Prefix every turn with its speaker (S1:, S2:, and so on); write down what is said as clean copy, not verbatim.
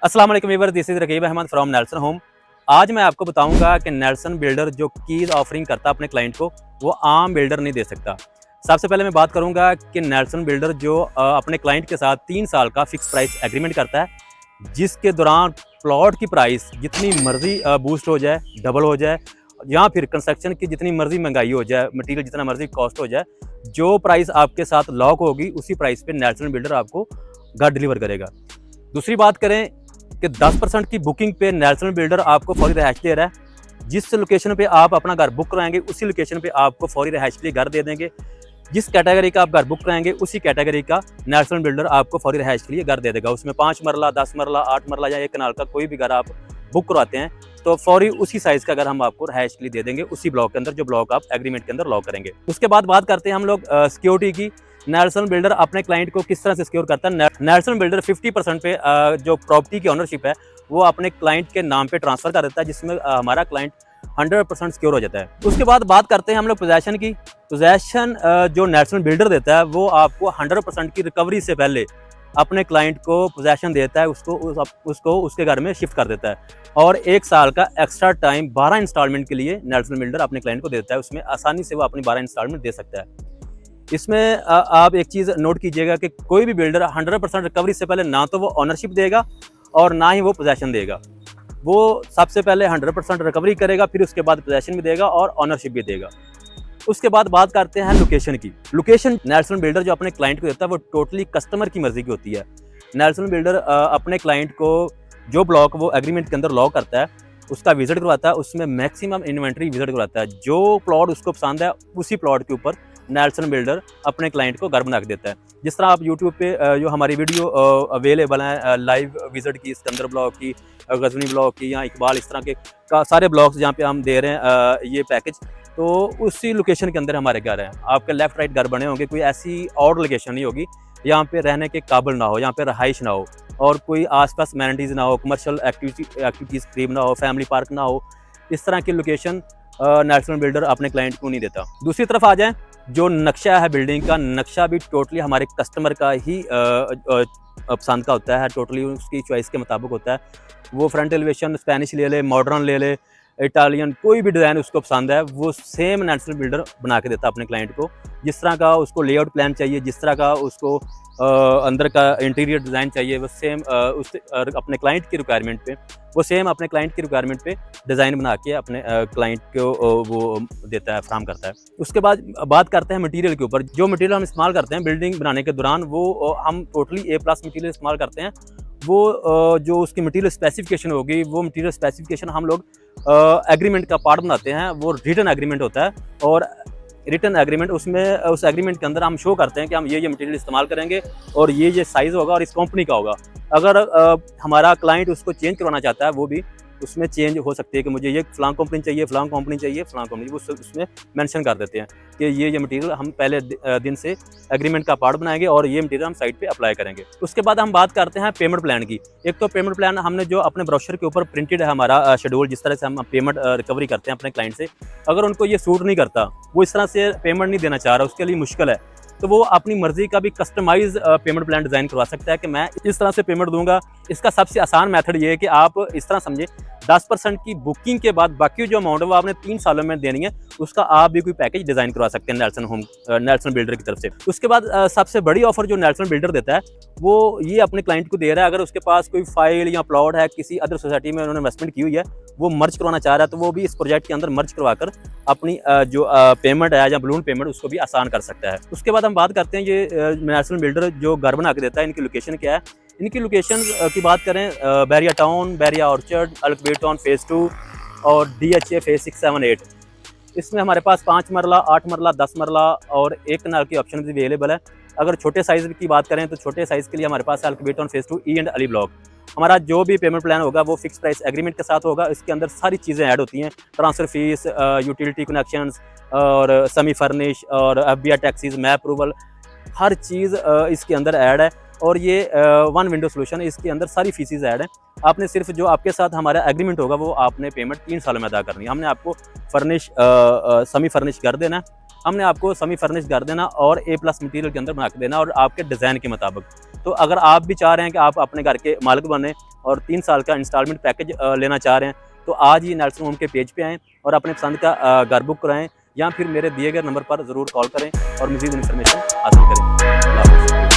S1: अस्सलाम वालेकुम viewers, this is Raqib Ahmed from Nelson home. आज मैं आपको बताऊंगा कि नेल्सन बिल्डर जो कीज़ ऑफरिंग करता है अपने क्लाइंट को, वो आम बिल्डर नहीं दे सकता। सबसे पहले मैं बात करूंगा कि नेल्सन बिल्डर जो अपने क्लाइंट के साथ 3 साल का फिक्स प्राइस एग्रीमेंट करता है, जिसके दौरान प्लॉट की प्राइस जितनी मर्जी बूस्ट हो जाए, डबल हो जाए, या फिर कंस्ट्रक्शन की जितनी मर्जी महंगाई हो जाए, मटीरियल जितना मर्जी कॉस्ट हो जाए, जो प्राइस आपके साथ लॉक होगी उसी प्राइस पे नेल्सन बिल्डर आपको घर डिलीवर करेगा। दूसरी बात करें कि 10% की बुकिंग पे नेल्सन बिल्डर आपको फौरी रिहाइश दे रहा है। जिस लोकेशन पे आप अपना घर बुक कराएंगे उसी लोकेशन पे आपको फौरी रिहाइश के लिए घर दे देंगे। जिस कैटेगरी का आप घर बुक कराएंगे उसी कैटेगरी का नेल्सन बिल्डर आपको फौरी रिहाइश के लिए घर दे देगा। उसमें 5 मरला, 10 मरला, 8 मरला या 1 कनाल का कोई भी घर आप बुक करवाते हैं तो फौरी उसी साइज़ का घर हम आपको रिहाइश के लिए दे देंगे, उसी ब्लॉक के अंदर जो ब्लॉक आप एग्रीमेंट के अंदर लॉक करेंगे। उसके बाद बात करते हैं हम लोग सिक्योरिटी की। नेल्सन बिल्डर अपने क्लाइंट को किस तरह से सिक्योर करता है। नेल्सन बिल्डर 50% पे जो प्रॉपर्टी की ओनरशिप है वो अपने क्लाइंट के नाम पे ट्रांसफ़र कर देता है, जिसमें हमारा क्लाइंट 100% सिक्योर हो जाता है। उसके बाद बात करते हैं हम लोग पोजेसन की। पोजेसन जो नेल्सन बिल्डर देता है वो आपको 100% की रिकवरी से पहले अपने क्लाइंट को पोजेसन देता है, उसको उसके घर में शिफ्ट कर देता है और 1 साल का एक्स्ट्रा टाइम 12 इंस्टॉलमेंट के लिए नेल्सन बिल्डर अपने क्लाइंट को देता है। उसमें आसानी से वो अपनी 12 इंस्टॉलमेंट दे सकता है। इसमें आप एक चीज़ नोट कीजिएगा कि कोई भी बिल्डर 100% रिकवरी से पहले ना तो वो ओनरशिप देगा और ना ही वो पोजेसन देगा। वो सबसे पहले 100% रिकवरी करेगा, फिर उसके बाद पोजेसन भी देगा और ओनरशिप भी देगा। उसके बाद बात करते हैं लोकेशन की। लोकेशन नेल्सन बिल्डर जो अपने क्लाइंट को देता है वो टोटली कस्टमर की मर्जी की होती है। नेल्सन बिल्डर अपने क्लाइंट को जो ब्लॉक वो एग्रीमेंट के अंदर लॉक करता है उसका विजिट करवाता है, उसमें मैक्सिमम इन्वेंट्री विजिट करवाता है। जो प्लॉट उसको पसंद है उसी प्लॉट के ऊपर नेल्सन बिल्डर अपने क्लाइंट को घर बना के देता है। जिस तरह आप यूट्यूब पे जो हमारी वीडियो अवेलेबल है लाइव विजिट की, सिकंदर ब्लॉक की, गजनी ब्लॉक की या इकबाल, इस तरह के सारे ब्लॉक्स जहाँ पे हम दे रहे हैं ये पैकेज, तो उसी लोकेशन के अंदर हमारे घर हैं। आपके लेफ्ट राइट घर बने होंगे, कोई ऐसी और लोकेशन नहीं होगी यहाँ पे रहने के काबिल ना हो, यहाँ पे रहाइश ना हो और कोई आसपास एमेनिटीज़ ना हो, कमर्शियल एक्टिविटीज़ करीब ना हो, फैमिली पार्क ना हो। इस तरह की लोकेशन नेल्सन बिल्डर अपने क्लाइंट को नहीं देता। दूसरी तरफ आ जाएं, जो नक्शा है बिल्डिंग का, नक्शा भी टोटली हमारे कस्टमर का ही पसंद का होता है, टोटली उसकी चॉइस के मुताबिक होता है। वो फ्रंट एलिवेशन स्पेनिश ले ले, मॉडर्न ले ले, इटालियन, कोई भी डिज़ाइन उसको पसंद है वो सेम नेल्सन बिल्डर बना के देता है अपने क्लाइंट को। जिस तरह का उसको लेआउट प्लान चाहिए, जिस तरह का उसको अंदर का इंटीरियर डिज़ाइन चाहिए, वो सेम अपने क्लाइंट की रिक्वायरमेंट पे वो सेम अपने क्लाइंट की रिक्वायरमेंट पे डिज़ाइन बना के अपने क्लाइंट को वो देता है, फराहम करता है। उसके बाद बात करते हैं मटीरियल के ऊपर। जो मटीरियल हम इस्तेमाल करते हैं बिल्डिंग बनाने के दौरान वो हम टोटली A+ मटीरियल इस्तेमाल करते हैं। वो जो उसकी मटीरियल स्पेसिफिकेशन होगी वो मटीरियल स्पेसिफिकेशन हम लोग एग्रीमेंट का पार्ट बनाते हैं। वो रिटन एग्रीमेंट होता है और रिटन एग्रीमेंट उसमें उस एग्रीमेंट के अंदर हम शो करते हैं कि हम ये मटीरियल इस्तेमाल करेंगे और ये साइज़ होगा और इस कंपनी का होगा। अगर हमारा क्लाइंट उसको चेंज करवाना चाहता है वो भी उसमें चेंज हो सकती है कि मुझे ये फ़लाँ कंपनी चाहिए, फ़लाँ कंपनी चाहिए, फ़लाँ कंपनी, वो उसमें मेंशन कर देते हैं कि ये मटीरियल हम पहले दिन से एग्रीमेंट का पार्ट बनाएंगे और ये मटीरियल हम साइट पे अप्लाई करेंगे। उसके बाद हम बात करते हैं पेमेंट प्लान की। एक तो पेमेंट प्लान हमने जो अपने ब्रोशर के ऊपर प्रिंटेड है हमारा शेड्यूल, जिस तरह से हम पेमेंट रिकवरी करते हैं अपने क्लाइंट से। अगर उनको ये सूट नहीं करता, वो इस तरह से पेमेंट नहीं देना चाह रहा, उसके लिए मुश्किल है, तो वो अपनी मर्जी का भी कस्टमाइज पेमेंट प्लान डिज़ाइन करवा सकता है कि मैं इस तरह से पेमेंट दूंगा। इसका सबसे आसान मेथड ये है कि आप इस तरह समझे 10% की बुकिंग के बाद बाकी जो अमाउंट है वो आपने 3 सालों में देनी है, उसका आप भी कोई पैकेज डिज़ाइन करवा सकते हैं नेल्सन बिल्डर की तरफ से। उसके बाद सबसे बड़ी ऑफर जो नेल्सन बिल्डर देता है वो ये अपने क्लाइंट को दे रहा है। अगर उसके पास कोई फाइल या प्लॉट है किसी अदर सोसाइटी में उन्होंने इन्वेस्टमेंट की हुई है, वो मर्ज करवाना चाह रहा है, तो वो भी इस प्रोजेक्ट के अंदर मर्ज करवा कर अपनी जो पेमेंट है या बलून पेमेंट उसको भी आसान कर सकता है। उसके बाद हम बात करते हैं ये नेल्सन बिल्डर जो घर बना के देता है, इनकी लोकेशन क्या है। इनकी लोकेशन की बात करें, Bahria Town, Bahria Orchard, Al-Kabir Town phase 2 और DHA फेज़ 6, 7, 8। इसमें हमारे पास 5 मरला, 8 मरला, 10 मरला और 1 कनाल की ऑप्शन भी अवेलेबल है। अगर छोटे साइज़ की बात करें तो छोटे साइज़ के लिए हमारे पास Al-Kabir Town phase 2 E and Ali block. हमारा जो भी पेमेंट प्लान होगा वो फिक्स प्राइस एग्रीमेंट के साथ होगा। इसके अंदर सारी चीज़ें ऐड होती हैं, ट्रांसफ़र फीस, यूटिलिटी कनेक्शंस और सेमी फर्निश और FBI टैक्सीज, मैप अप्रूवल, हर चीज़ इसके अंदर ऐड है। और ये 1 विंडो सोल्यूशन, इसके अंदर सारी फीसेस ऐड हैं। आपने सिर्फ जो आपके साथ हमारा एग्रीमेंट होगा वो आपने पेमेंट 3 सालों में अदा करनी है। हमने आपको फर्निश सेमी फर्निश कर देना है हमने आपको सेमी फर्निश कर देना और A+ मटीरियल के अंदर बना के देना और आपके डिज़ाइन के मुताबिक। तो अगर आप भी चाह रहे हैं कि आप अपने घर के मालिक बने और 3 साल का इंस्टॉलमेंट पैकेज लेना चाह रहे हैं, तो आज ही नेल्सन होम के पेज पे आएँ और अपने पसंद का घर बुक कराएँ या फिर मेरे दिए गए नंबर पर ज़रूर कॉल करें और मज़ीद इन्फॉर्मेशन हासिल करें। अल्लाह हाफ़िज़।